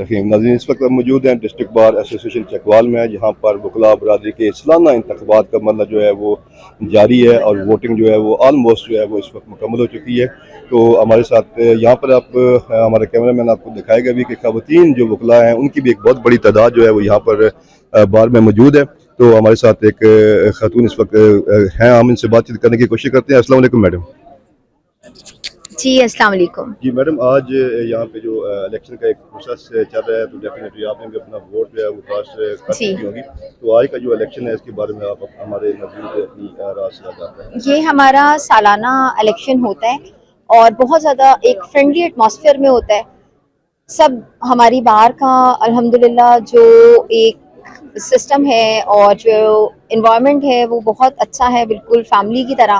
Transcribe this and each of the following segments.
रहीम। नाज़रीन, इस वक्त हम मौजूद हैं डिस्ट्रिक्ट बार एसोसिएशन चकवाल में, जहाँ पर वकला बरादरी के सालाना इंतखाबात का मरला जो है वो जारी है और वोटिंग जो है वो आलमोस्ट जो है वो इस वक्त मुकम्मल हो चुकी है। तो हमारे साथ यहाँ पर आप हमारे कैमरा मैन आपको दिखाएगा भी कि ख़वातीन जो वकला हैं उनकी भी एक बहुत बड़ी तादाद जो है वो यहाँ पर बार में मौजूद है। तो हमारे साथ एक खातून इस वक्त हैं, हम इनसे बातचीत करने की कोशिश करते हैं। अस्सलाम वालेकुम मैडम। जी अस्सलाम वालेकुम। जी मैडम, आज यहाँ पे जो इलेक्शन का एक प्रोसेस चल रहा है, तो डेफिनेटली आपने भी अपना वोट जो है वो कास्ट कर चुकी होगी। तो आज का जो इलेक्शन है इसके बारे में आप हमारे नाज़रीन को अपनी राय से बताते हैं। ये हमारा सालाना इलेक्शन होता है और बहुत ज़्यादा एक फ्रेंडली एटमॉस्फेयर में होता है। सब हमारी बार का अल्हम्दुलिल्लाह जो एक सिस्टम है और जो इन्वायरमेंट है वो बहुत अच्छा है, बिल्कुल फैमिली की तरह।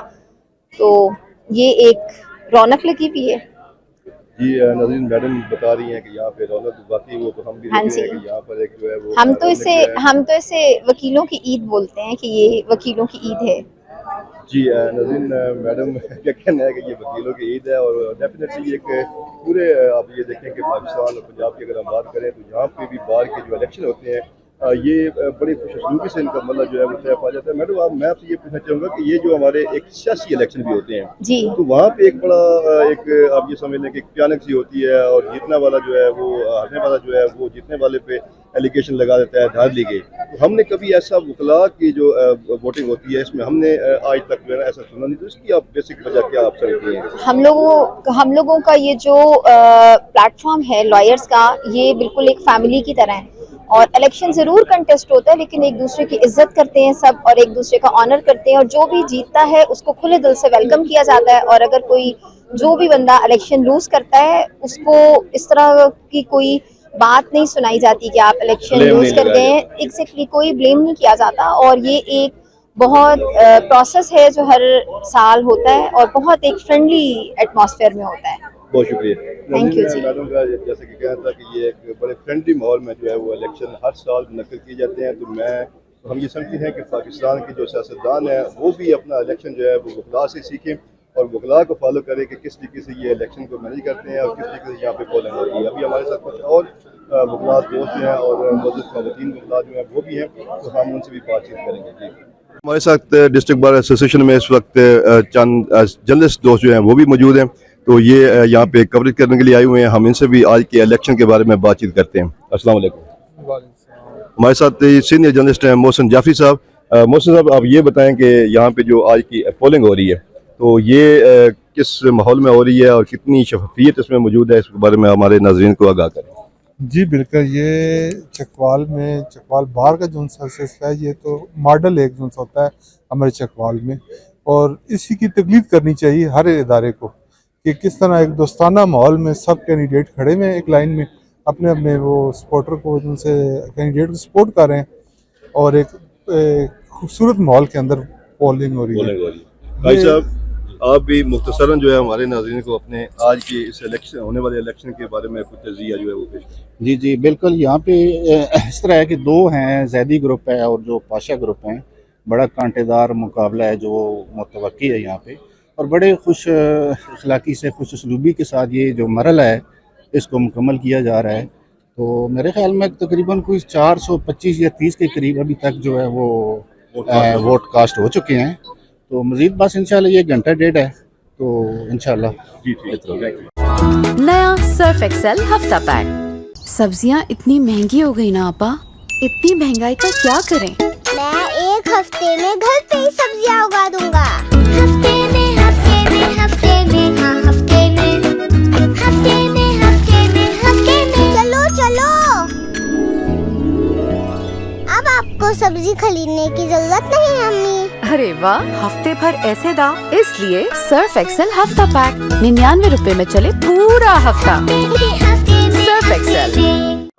तो ये एक रौनक लगी हुई है। जी नाज़रीन, मैडम बता रही हैं कि यहाँ पे रौनक बाकी वो तो हम भी देख रहे हैं कि यहाँ पर एक जो है वो हम तो इसे वकीलों की ईद बोलते हैं कि ये वकीलों की ईद है। जी नाज़रीन, मैडम क्या कहना है कि ये वकीलों की ईद है और डेफिनेटली एक पूरे आप ये देखें कि पाकिस्तान और पंजाब की अगर हम बात करें तो यहाँ पे भी बार के जो इलेक्शन होते हैं ये बड़ी खुशनुमी से इनका मतलब जो है वो तय पा जाता है। मैडम मैं आपसे ये पूछना चाहूँगा कि ये जो हमारे एक सियासी इलेक्शन भी होते हैं जी, तो वहाँ पे एक बड़ा एक आप ये समझ लें कि भयानक सी होती है और जीतने वाला जो है वो हारने वाला जो है वो जीतने वाले पे एलिगेशन लगा देता है धार ली गई। तो हमने कभी ऐसा वकला की जो वोटिंग होती है इसमें हमने आज तक जो है ऐसा सुना नहीं। तो इसकी आप बेसिक वजह क्या आप समझती हैं? हम लोगों का ये जो प्लेटफॉर्म है लॉयर्स का, ये बिल्कुल एक फैमिली की तरह है और इलेक्शन ज़रूर कंटेस्ट होता है लेकिन एक दूसरे की इज्जत करते हैं सब और एक दूसरे का ऑनर करते हैं और जो भी जीतता है उसको खुले दिल से वेलकम किया जाता है। और अगर कोई जो भी बंदा इलेक्शन लूज करता है उसको इस तरह की कोई बात नहीं सुनाई जाती कि आप इलेक्शन लूज कर गए हैं। एग्जैक्टली कोई ब्लेम नहीं किया जाता और ये एक बहुत प्रोसेस है जो हर साल होता है और बहुत एक फ्रेंडली एटमॉस्फेयर में होता है। बहुत शुक्रिया। Thank you ji. मैडम का जैसे कि कहना था कि ये एक बड़े फ्रेंडली माहौल में जो है वो इलेक्शन हर साल मुनक्किद किए जाते हैं। तो हम ये समझते हैं कि पाकिस्तान के जो सियासतदान हैं वो भी अपना इलेक्शन जो है वो वकला से सीखें और वकला को फॉलो करें कि किस तरीके से ये इलेक्शन को मैनेज करते हैं और किस तरीके से यहाँ पे पोलिंग होती है। अभी हमारे साथ कुछ और वकला दोस्त हैं और मौजूद ख़वातीन वकला जो हैं वो भी हैं, तो हम उनसे भी बातचीत करेंगे। जी हमारे साथ डिस्ट्रिक्ट बार एसोसिएशन में इस वक्त चंद जर्नलिस्ट दोस्त जो हैं वो भी मौजूद हैं। तो ये यहाँ पे कवरेज करने के लिए आए हुए हैं। हम इनसे भी आज के इलेक्शन के बारे में बातचीत करते हैं। अस्सलाम वालेकुम। हमारे साथ सीनियर जर्नलिस्ट हैं मोहसिन जाफरी साहब। मोहसिन साहब, आप ये बताएं कि यहाँ पे जो आज की पोलिंग हो रही है तो ये किस माहौल में हो रही है और कितनी शफाफियत इसमें मौजूद है, इसके बारे में हमारे नाज़रीन को आगाह करें। जी बिल्कुल, ये चकवाल बार का जो सिलसिला है ये तो मॉडल एक जो होता है हमारे चकवाल में और इसी की तकलीद करनी चाहिए हर इदारे को कि किस तरह एक दोस्ताना माहौल में सब कैंडिडेट खड़े हुए एक लाइन में अपने अपने वो सपोर्टर को उनसे कैंडिडेट को सपोर्ट कर रहे हैं और एक खूबसूरत माहौल के अंदर पोलिंग हो रही है। भाई साहब, आप भी मुख्तसरन जो है हमारे नाज़रीन को अपने आज के इस इलेक्शन होने वाले इलेक्शन के बारे में कुछ तज़किया जो है वो पेश करें। जी जी बिल्कुल, यहाँ पे इस तरह है कि दो हैं, जैदी ग्रुप है और जो पाशा ग्रुप हैं। बड़ा कांटेदार मुकाबला है जो मुतवक्की है यहाँ पे और बड़े खुश अखलाकी से खुश उसलूबी के साथ ये जो मरल है इसको मुकम्मल किया जा रहा है। तो मेरे ख्याल में तकरीबन कोई 425 या 30 के करीब अभी तक जो है वो वोट कास्ट हो चुके हैं। तो मज़ीद बस इंशाल्लाह ये घंटा डेढ़ है तो इंशाल्लाह। जी ठीक है। नया सर्फ एक्सेल हफ्ता पैक। सब्जियां इतनी महंगी हो गई ना आपा, इतनी महंगाई का क्या करें? मैं एक हफ्ते में घर पे ही सब्जियां उगा दूंगा। हफ्ते में हाँ हफ्ते में चलो अब आपको सब्जी खरीदने की जरूरत नहीं है अम्मी। अरे वाह, हफ्ते भर ऐसे दाम, इसलिए सर्फ एक्सेल हफ्ता पैक 99 रुपए में चले पूरा हफ्ता। Surf Excel.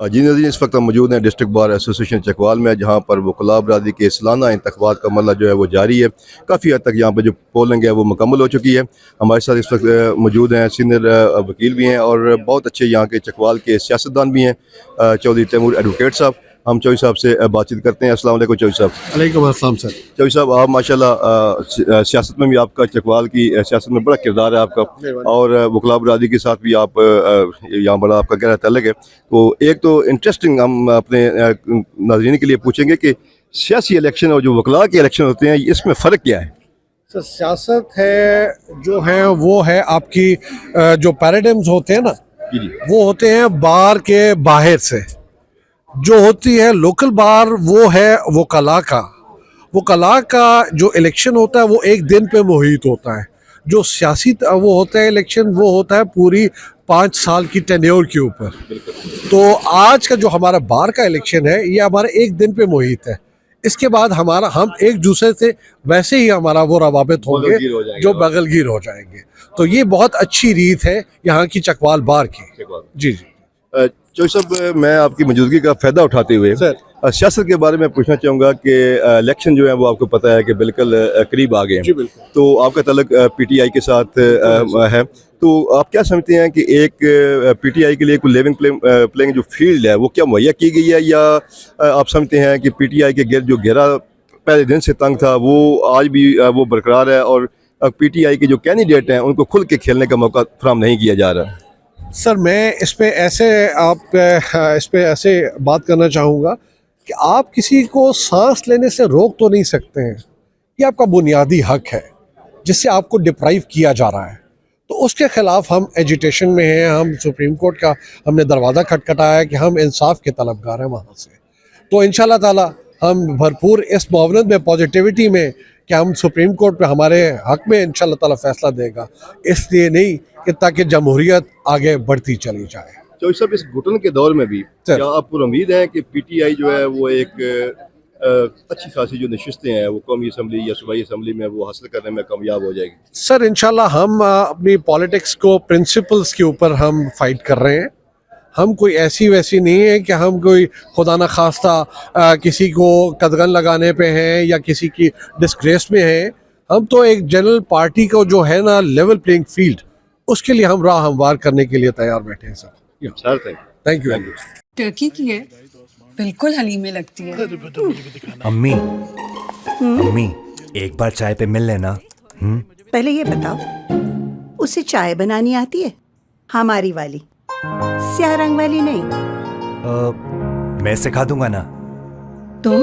जी नाज़रीन, इस वक्त हम मौजूद हैं डिस्ट्रिक्ट बार एसोसिएशन चकवाल में, जहाँ पर वकला बरादरी के सालाना इंतखाबात का मरला जो है वो जारी है। काफ़ी हद तक यहाँ पर जो पोलिंग है वो मुकम्मल हो चुकी है। हमारे साथ इस वक्त मौजूद हैं सीनियर वकील भी हैं और बहुत अच्छे यहाँ के चकवाल के सियासतदान भी हैं, चौधरी तैमूर एडवोकेट साहब। हम चौधरी साहब से बातचीत करते हैं। अस्सलाम वालेकुम चौधरी साहब। वालेकुम अस्सलाम सर। चौधरी साहब, आप माशाल्लाह सियासत में भी आपका चकवाल की सियासत में बड़ा किरदार है आपका, और वकला बरादरी के साथ भी आप यहाँ बड़ा आपका गहरा ताल्लुक है। तो एक तो इंटरेस्टिंग हम अपने नाज़रीन के लिए पूछेंगे कि सियासी इलेक्शन और जो वकला के इलेक्शन होते हैं इसमें फ़र्क क्या है? सर सियासत है जो है वो है आपकी जो पैराडिम्स होते हैं ना, जी जी। वो होते हैं बार के बाहर से। जो होती है लोकल बार वो है वो कला का जो इलेक्शन होता है वो एक दिन पे मुहित होता है। जो सियासी वो होता है इलेक्शन वो होता है पूरी 5 साल की टेन्योर के ऊपर। तो आज का जो हमारा बार का इलेक्शन है ये हमारा एक दिन पे मुहित है। इसके बाद हम एक दूसरे से वैसे ही हमारा वो रवाबित होंगे जो बगलगीर हो जाएंगे। तो ये बहुत अच्छी रीत है यहाँ की चकवाल बार की। जी जी। चौधरी साहब, मैं आपकी मौजूदगी का फ़ायदा उठाते हुए सियासत के बारे में पूछना चाहूँगा कि इलेक्शन जो है वो आपको पता है कि बिल्कुल करीब आ गए हैं। तो आपका ताल्लुक पीटीआई के साथ है, तो आप क्या समझते हैं कि एक पीटीआई के लिए कोई लेवल प्लेइंग जो फील्ड है वो क्या मुहैया की गई है, या आप समझते हैं कि पीटीआई के गिर्द जो घेरा पहले दिन से तंग था वो आज भी वो बरकरार है, और पीटीआई के जो कैंडिडेट हैं उनको खुल के खेलने का मौका फराहम नहीं किया जा रहा? सर मैं इस पे ऐसे बात करना चाहूँगा कि आप किसी को सांस लेने से रोक तो नहीं सकते हैं। ये आपका बुनियादी हक है जिससे आपको डिप्राइव किया जा रहा है। तो उसके खिलाफ हम एजिटेशन में हैं। हम सुप्रीम कोर्ट का हमने दरवाज़ा खटखटाया है कि हम इंसाफ के तलबगार हैं वहाँ से। तो इंशाल्लाह ताला हम भरपूर इस मुआवनत में, पॉजिटिविटी में कि हम सुप्रीम कोर्ट पे हमारे हक में इंशाल्लाह ताला फैसला देगा, इसलिए नहीं कि ताकि जमहूरियत आगे बढ़ती चली जाए। चौधरी साहब, इस घुटन के दौर में भी क्या आपको उम्मीद है कि पीटीआई जो है वो एक अच्छी खासी जो नशिस्तें हैं वो कौमी असम्बली या सूबाई असम्बली में वो हासिल करने में कामयाब हो जाएगी? सर इंशाल्लाह हम अपनी पॉलिटिक्स को प्रिंसिपल्स के ऊपर हम फाइट कर रहे हैं। हम कोई ऐसी वैसी नहीं है कि हम कोई खुदा न खास्ता किसी को कदगन लगाने पे हैं या किसी की डिस्ग्रेस में हैं। हम तो एक जनरल पार्टी को जो है ना लेवल प्लेइंग फील्ड, उसके लिए हम राह हमवार करने के लिए तैयार बैठे हैं सर। Thank you. टर्की की है, बिल्कुल हलीमे लगती है। अम्मी अम्मी एक बार चाय पे मिल लेना। पहले ये बताओ, उसे चाय बनानी आती है? हमारी वाली, स्याह रंग वाली नहीं। मैं सिखा दूंगा ना। तुम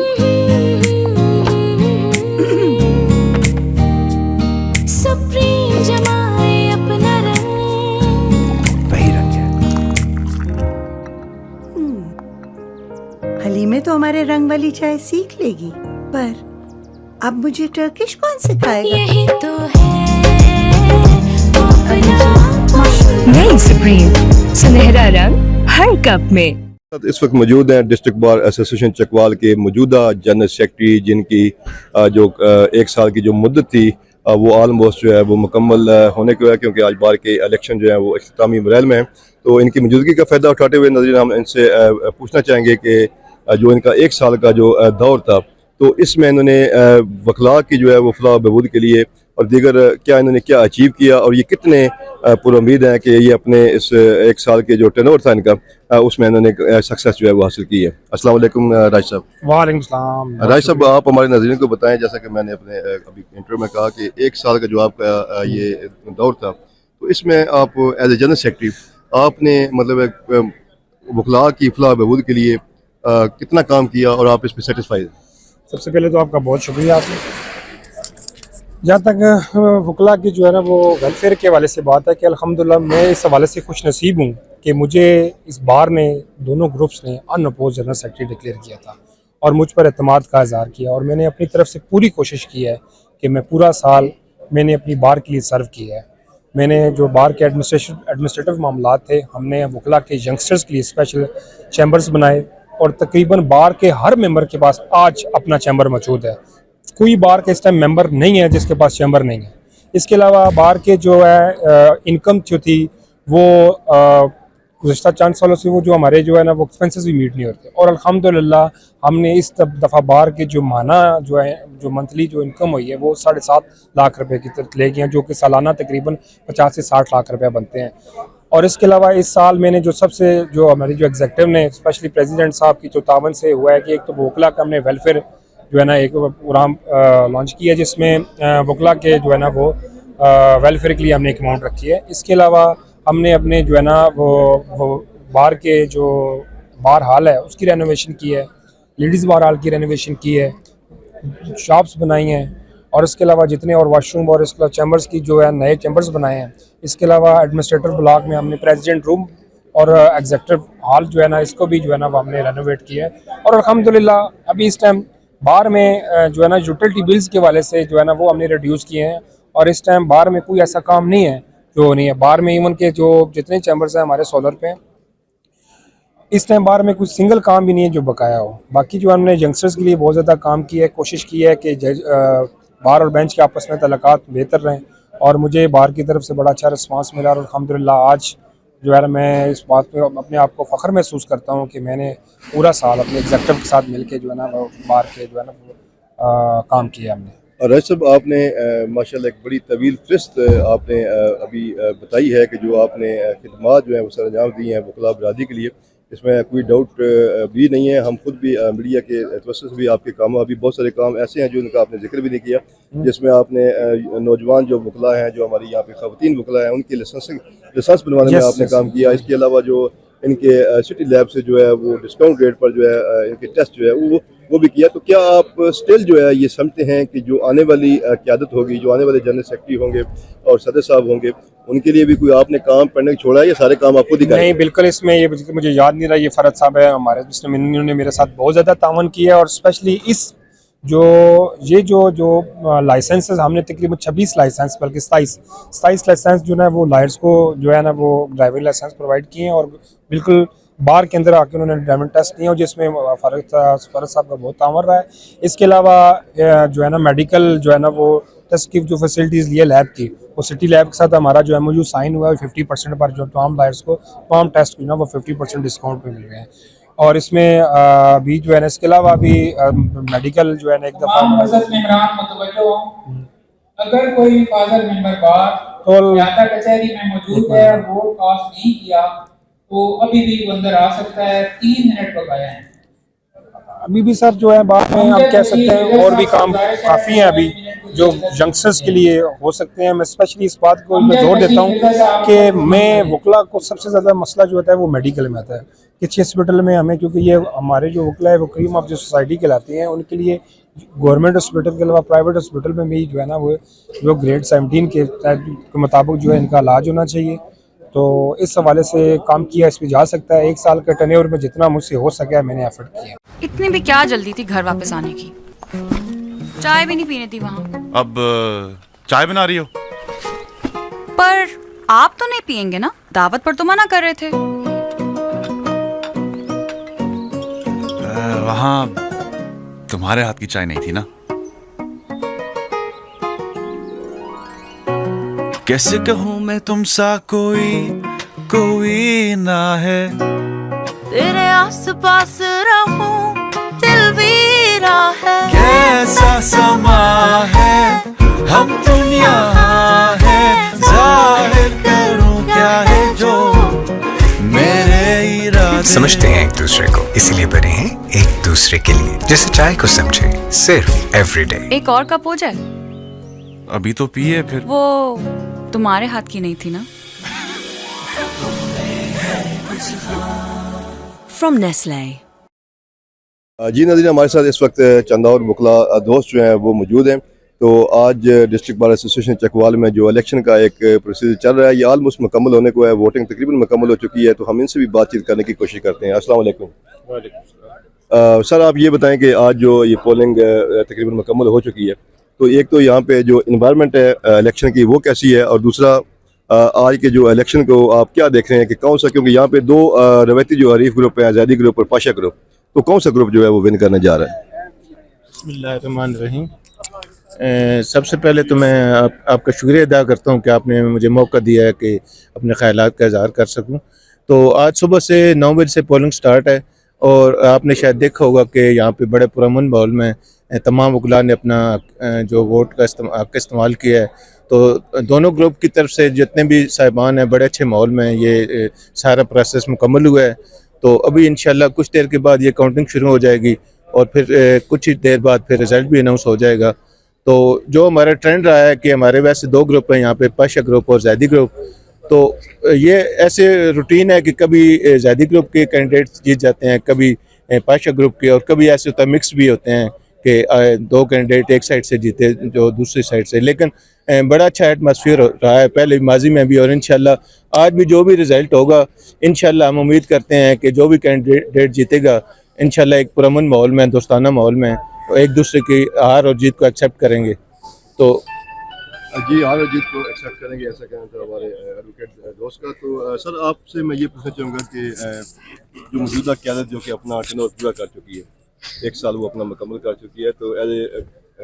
सुप्रीम जमाए अपना रंग। वही रंग है। हलीमे तो हमारे रंग वाली चाय सीख लेगी, पर अब मुझे टर्किश कौन सिखाएगा? यही तो है अपना। नई सुप्रीम, सुनहरा रंग हर कप में। इस वक्त मौजूद हैं डिस्ट्रिक्ट बार एसोसिएशन चकवाल के मौजूदा जनरल सेक्रेटरी, जिनकी जो 1 साल की जो मुद्दत थी वो ऑलमोस्ट जो है वो मुकम्मल होने को है, क्योंकि आज बार के इलेक्शन जो है वो इख्तितामी मराहल में हैं। तो इनकी मौजूदगी का फ़ायदा उठाते हुए नज़ीर हम इनसे पूछना चाहेंगे कि जो इनका 1 साल का जो दौर था, तो इसमें इन्होंने वकला की जो है वो फलाह बहबूद के लिए और दीगर क्या इन्होंने क्या अचीव किया, और ये कितने पुरुम्मीद हैं कि ये अपने इस 1 साल के जो टेनोर था इनका उसमें इन्होंने सक्सेस जो है वो हासिल की है। अस्सलाम वालेकुम राज साहब। वालेकुम सलाम। राज साहब, आप हमारे नाज़रीन को बताएं, जैसा कि मैंने अपने अभी इंटरव्यू में कहा कि 1 साल का जो आपका ये दौर था, तो इसमें आप एज ए जनरल सेक्रेटरी आपने मतलब वकला की फलाह बहबूद के लिए कितना काम किया और आप इस पर सेटिस्फाइड हैं? सबसे पहले तो आपका बहुत शुक्रिया। आपने जहाँ तक वकला की जो है ना वो वेलफेयर के हवाले से बात है कि अल्हम्दुलिल्लाह मैं इस हवाले से खुश नसीब हूँ कि मुझे इस बार ने दोनों ग्रुप्स ने अनअपोज जनरल सेक्रेटरी डिक्लेयर किया था और मुझ पर एतमाद का इज़हार किया, और मैंने अपनी तरफ से पूरी कोशिश की है कि मैं पूरा साल मैंने अपनी बार के लिए सर्व किया है। मैंने जो बार के एडमिनिस्ट्रेटिव मामला थे, हमने वकला के यंगस्टर्स के लिए स्पेशल चैम्बर्स बनाए, और तकरीबन बार के हर मेंबर के पास आज अपना चैम्बर मौजूद है। कोई बार के इस टाइम मेंबर नहीं है जिसके पास चैम्बर नहीं है। इसके अलावा बार के जो है इनकम जो थी वो गुज़श्ता चंद सालों से वो जो हमारे जो है ना वो एक्सपेंसेस भी मीट नहीं होते, और अल्हम्दुलिल्लाह हमने इस दफ़ा बार के जो माना जो है जो मंथली जो इनकम हुई है वो 7.5 लाख रुपए की तरफ ले गए हैं, जो कि सालाना तकरीबन 50 से 60 लाख रुपए बनते हैं। और इसके अलावा इस साल मैंने जो हमारी जो एग्जेक्टिव ने स्पेशली प्रेसिडेंट साहब की जो तावन से हुआ है कि एक तो वकला का हमने वेलफेयर जो है ना एक प्रोग्राम लॉन्च किया जिसमें वकला के जो है ना वो वेलफेयर के लिए हमने एक अमाउंट रखी है। इसके अलावा हमने अपने जो है ना वो बार के जो बार हाल है उसकी रेनोवेशन की है, लेडीज़ बार हाल की रेनोवेशन की है, शॉप्स बनाई हैं और इसके अलावा जितने और वाशरूम और इसके अलावा चैम्बर्स की जो है नए चैम्बर्स बनाए हैं। इसके अलावा एडमिनिस्ट्रेटर ब्लॉक में हमने प्रेसिडेंट रूम और एग्जेक्टिव हॉल जो है ना इसको भी जो है ना वो हमने रेनोवेट किया है। और अल्हम्दुलिल्लाह अभी इस टाइम बार में जो है ना यूटिलिटी बिल्स के वाले से जो है ना वो हमने रिड्यूस किए हैं और इस टाइम बार में कोई ऐसा काम नहीं है जो नहीं है। बार में इवन के जो जितने चैम्बर्स हैं हमारे सोलर पे हैं, इस टाइम बार में कुछ सिंगल काम भी नहीं है जो बकाया हो। बाकी जो हमने यंगस्टर्स के लिए बहुत ज़्यादा काम किया है, कोशिश की है कि बार और बेंच के आपस में तल्लुकात बेहतर रहें और मुझे बार की तरफ से बड़ा अच्छा रिस्पांस मिला और अल्हम्दुलिल्लाह आज जो है मैं इस बात पे अपने आप को फ़ख्र महसूस करता हूँ कि मैंने पूरा साल अपने एग्जेक्टिव के साथ मिलके जो है ना बार के जो है ना काम किया हमने। और राज साहब आपने माशाल्लाह एक बड़ी तवील फ़हरिस्त आपने अभी बताई है कि जो आपने खिदमात जो है वो सर अंजाम दी हैं वकला बरादरी के लिए, इसमें कोई डाउट भी नहीं है। हम खुद भी मीडिया के तवज्जुह से भी आपके काम अभी बहुत सारे काम ऐसे हैं जो उनका आपने जिक्र भी नहीं किया, जिसमें आपने नौजवान जो वकला हैं जो हमारी यहाँ पे ख़वातीन वकला हैं उनके लाइसेंस बनवाने में आपने काम किया। इसके अलावा जो इनके सिटी लैब से जो है वो डिस्काउंट रेट पर जो है इनके टेस्ट जो है वो भी किया। तो क्या आप स्टिल जो है ये समझते हैं कि जो आने वाली क़यादत होगी, जो आने वाले जनरल सेक्रेटरी होंगे और सदर साहब होंगे, उनके लिए भी कोई आपने काम पढ़ने छोड़ा है या सारे काम आपको दिखाए? नहीं, बिल्कुल इसमें ये मुझे याद नहीं रहा, ये फरद साहब है हमारे जिसने इन्होंने मेरे साथ बहुत ज़्यादा तावन किया और स्पेशली इस जो लाइसेंसेस हमने तकरीबन 26 लाइसेंस बल्कि 27 लाइसेंस जो है वो लायर्स को जो है ना वो ड्राइविंग लाइसेंस प्रोवाइड किए हैं और बिल्कुल बार के अंदर आके उन्होंने ड्राइविंग टेस्ट किए और जिसमें फरद साहब का बहुत तावन रहा है। इसके अलावा जो है ना मेडिकल जो है ना वो टेस्ट की जो फैसिलिटीज़ लिए लैब की, वो सिटी लैब के साथ हमारा जो MOU साइन हुआ है 50% पर जो तमाम लायर्स को तमाम टेस्ट की ना वो 50% डिस्काउंट पे मिल रहे हैं। और इसमें भी जो है ना इसके अलावा भी मेडिकल जो है ना एक दफ़ा अगर कोई फादर मेंबर बार तो यात्रा कचहरी में मौजूद है और वोट कास्ट नहीं किया तो अभी भी वो अंदर आ सकता है। 3 मिनट बकाया है अभी भी सर जो है बाद में हम कह सकते हैं और भी काम काफ़ी हैं अभी जो यंगस्टर्स के लिए हो सकते हैं। मैं स्पेशली इस बात को जोर देता हूँ कि मैं वकला को सबसे ज़्यादा मसला जो होता है वो मेडिकल में आता है। किसी हॉस्पिटल में हमें, क्योंकि ये हमारे जो वकला है वो क्रीम ऑफ द सोसाइटी कहलाते हैं, उनके लिए गवर्नमेंट हॉस्पिटल के अलावा प्राइवेट हॉस्पिटल में भी जो है ना वो ग्रेड 17 के मुताबिक जो है इनका इलाज होना चाहिए। तो इस हवाले से काम किया, इस पर जा सकता है। 1 साल के टर्नओवर में जितना मुझसे हो सके मैंने एफर्ट किया। इतनी भी क्या जल्दी थी घर वापस आने की, चाय भी नहीं पीनी थी वहाँ। अब चाय बना रही हो? पर आप तो नहीं पियेंगे ना, दावत पर तो मना कर रहे थे। वहाँ तुम्हारे हाथ की चाय नहीं थी ना। कैसे कहूँ मैं तुमसा कोई ना है, तेरे आसपास रहूं दिल वीरा है। कैसा समा है हम दुनिया है, जाहिर करूं क्या है जो मेरे इरादे। समझते हैं एक दूसरे को, इसीलिए बने हैं एक दूसरे के लिए। जैसे चाय को समझे सिर्फ एवरीडे। एक और कप हो जाए? अभी तो पिए फिर। वो तुम्हारे हाथ की नहीं थी ना। From Nestle। जी नाज़रीन, हमारे साथ इस वक्त चंद और वकला दोस्त जो हैं वो मौजूद हैं। तो आज डिस्ट्रिक्ट बार एसोसिएशन चकवाल में जो इलेक्शन का एक प्रोसीजर चल रहा है ये ऑलमोस्ट मुकम्मल होने को है, वोटिंग तकरीबन मुकम्मल हो चुकी है। तो हम इनसे भी बातचीत करने की कोशिश करते हैं। अस्सलाम वालेकुम। सर आप ये बताएं कि आज जो ये पोलिंग तकरीबन मुकम्मल हो चुकी है, तो एक तो यहाँ पे जो इन्वायरमेंट है इलेक्शन की वो कैसी है, और दूसरा आज के जो इलेक्शन को आप क्या देख रहे हैं कि कौन सा, क्योंकि यहाँ पे 2 रवायती जो हरीफ ग्रुप है, आज़ादी ग्रुप और पाशा ग्रुप, तो कौन सा ग्रुप जो है वो विन करने जा रहा है? बिस्मिल्लाहिर्रहमानिर्रहीम। सबसे पहले तो मैं आपका शुक्रिया अदा करता हूँ कि आपने मुझे मौका दिया है कि अपने ख्यालात का इज़हार कर सकूँ। तो आज सुबह से 9 बजे से पोलिंग स्टार्ट है और आपने शायद देखा होगा कि यहाँ पे बड़े पुरअमन माहौल में तमाम वकला ने अपना जो वोट का इस्तेमाल किया है। तो दोनों ग्रुप की तरफ से जितने भी साहिबान हैं बड़े अच्छे माहौल में ये सारा प्रोसेस मुकम्मल हुआ है। तो अभी इंशाल्लाह कुछ देर के बाद ये काउंटिंग शुरू हो जाएगी और फिर कुछ ही देर बाद फिर रिज़ल्ट भी अनाउंस हो जाएगा। तो जो हमारा ट्रेंड रहा है कि हमारे वैसे 2 ग्रुप हैं यहाँ पे, पाशा ग्रुप और जैदी ग्रुप। तो ये ऐसे रूटीन है कि कभी जैदी ग्रुप के कैंडिडेट्स जीत जाते हैं, कभी पाशा ग्रुप के, और कभी ऐसे होता है मिक्स भी होते हैं कि 2 कैंडिडेट एक साइड से जीते जो दूसरी साइड से। लेकिन बड़ा अच्छा एटमॉस्फेयर रहा है पहले माजी में भी, और इंशाल्लाह आज भी जो भी रिज़ल्ट होगा इंशाल्लाह हम उम्मीद करते हैं कि जो भी कैंडिडेट जीतेगा इंशाल्लाह एक पुरअमन माहौल में, दोस्ताना माहौल में एक दूसरे की हार और जीत को एक्सेप्ट करेंगे। तो जी, हार और जीत को एक्सेप्ट करेंगे, ऐसा कहना था हमारे एडवोकेट दोस्त का। तो सर आपसे मैं ये पूछना चाहूँगा कि जो मौजूदा क़यादत जो कि अपना टेन्योर पूरा कर चुकी है, 1 साल वो अपना मुकम्मल कर चुकी है, तो एज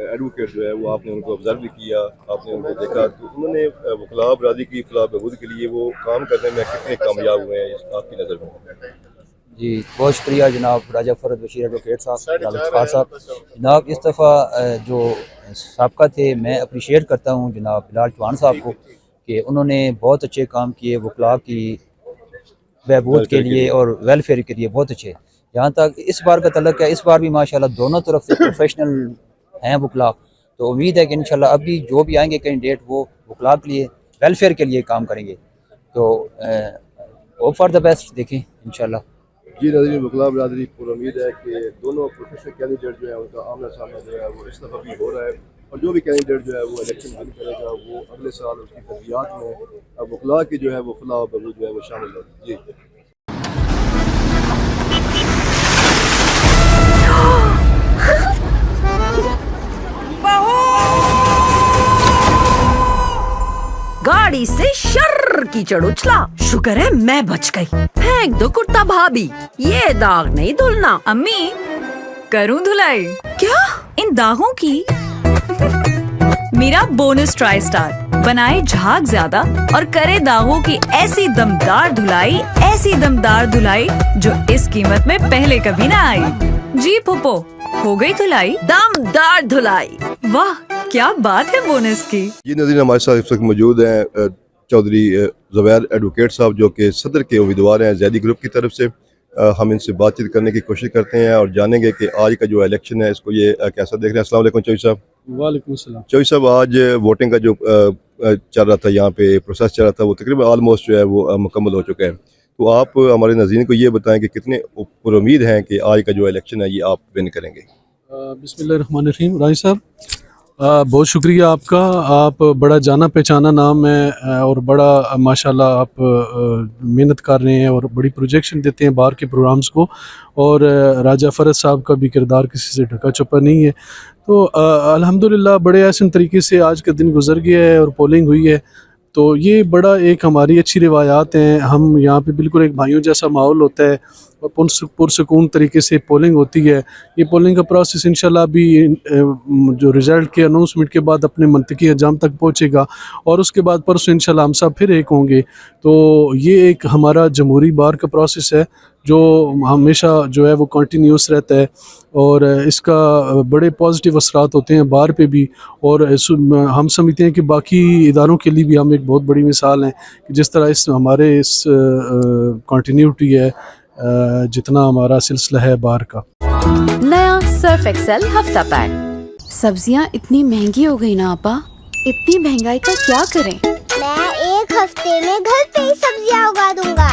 एडवोकेट जो है वो आपने उनको ऑब्जर्व भी किया, आपने उनको देखा, तो उन्होंने वकला बरादरी की फलाह बहबूद के लिए वो काम करने में कितने कामयाब हुए हैं आपकी नज़र में? जी बहुत शुक्रिया जनाब राजा फरद बशीर एडवोकेट साहब। जनाब इस दफ़ा जो साबका थे मैं अप्रिशिएट करता हूँ जनाब बिलाल चौहान साहब को कि उन्होंने बहुत अच्छे काम किए वकला की बहबूद के लिए और वेलफेयर के लिए, बहुत अच्छे। जहाँ तक इस बार का तल्लुक़ है, इस बार भी माशाल्लाह दोनों तरफ से प्रोफेशनल हैं वकला। तो उम्मीद है कि इंशाल्लाह अभी जो भी आएंगे कैंडिडेट वो वकला के लिए वेलफेयर के लिए काम करेंगे। तो होप फॉर द बेस्ट, देखें इंशाल्लाह। जी नाज़रीन, वकला बरादरी पूरी उम्मीद है कि दोनों प्रोफेशनल कैंडिडेट जो है उनका आमना सामना जो है वो इस दफ़ा भी हो रहा है, और जो भी कैंडिडेट जो है वो इलेक्शन विन करेगा वो अगले साल उसकी तरबियात में वकला की जो है वो फलाह बहबूद जो है वो शामिल होगी। जी गाड़ी से शर्र की चढ़ उछला, शुक्र है मैं बच गई। फेंक दो कुर्ता भाभी, ये दाग नहीं धुलना। अम्मी करूं धुलाई? क्या इन दागों की? मेरा बोनस ट्राई स्टार बनाए झाग ज्यादा और करे दागों की ऐसी दमदार धुलाई जो इस कीमत में पहले कभी ना आई। जी पुप्पो, हो गई धुलाई, दमदार धुलाई। वाह क्या बात है बोनस की। ये नाज़रीन हमारे साथ इस वक्त मौजूद हैं चौधरी ज़ुबैर एडवोकेट साहब जो कि सदर के उम्मीदवार हैं जैदी ग्रुप की तरफ से। हम इनसे बातचीत करने की कोशिश करते हैं और जानेंगे कि आज का जो इलेक्शन है इसको ये कैसा देख रहे हैं। अस्सलाम वालेकुम चौधरी साहब। वालेकुम सलाम। चौधरी साहब, आज वोटिंग का जो चल रहा था, यहाँ पे प्रोसेस चल रहा था, वो तकरीबन ऑलमोस्ट जो है वो मुकम्मल हो चुका है। तो आप हमारे नाज़रीन को ये बताएं कि कितने पुरुम्मीद हैं कि आज का जो इलेक्शन है ये आप विन करेंगे? बिस्मिल्लाहिर्रहमानिर्रहीम। राय साहब बहुत शुक्रिया आपका, आप बड़ा जाना पहचाना नाम है और बड़ा माशाल्लाह आप मेहनत कर रहे हैं और बड़ी प्रोजेक्शन देते हैं बाहर के प्रोग्राम्स को, और राजा फरद साहब का भी किरदार किसी से ढका छुपा नहीं है। तो अल्हम्दुलिल्लाह बड़े आसान तरीके से आज का दिन गुजर गया है और पोलिंग हुई है। तो ये बड़ा एक हमारी अच्छी रिवायात हैं। हम यहाँ पे बिल्कुल एक भाइयों जैसा माहौल होता है और पुरसकून तरीके से पोलिंग होती है। ये पोलिंग का प्रोसेस इंशाल्लाह अभी जो रिज़ल्ट के अनाउंसमेंट के बाद अपने मंतकी अंजाम तक पहुँचेगा और उसके बाद परसों इंशाल्लाह हम सब फिर एक होंगे। तो ये एक हमारा जमहूरी बार का प्रोसेस है जो हमेशा जो है वो कंटिन्यूस रहता है और इसका बड़े पॉजिटिव असरात होते हैं बाहर पे भी, और हम समझते हैं कि बाकी इदारों के लिए भी हम एक बहुत बड़ी मिसाल हैं कि जिस तरह इस हमारे इस कंटिन्यूटी है जितना हमारा सिलसिला है बाहर का। नया सर्फ एक्सेल हफ्ता पैक। सब्जियां इतनी महंगी हो गई ना आपा, इतनी महंगाई का क्या करें? मैं एक हफ्ते में घर पे ही सब्जियां उगा दूंगा।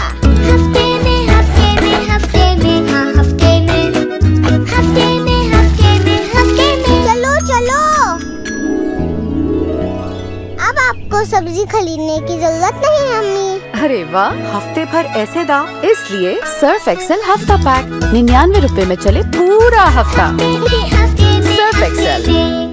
चलो अब आपको सब्जी खरीदने की जरूरत नहीं है अम्मी। अरे वाह, हफ्ते भर ऐसे दाम, इसलिए सर्फ एक्सेल हफ्ता पैक 99 रुपए में चले पूरा हफ्ता। Surf Excel.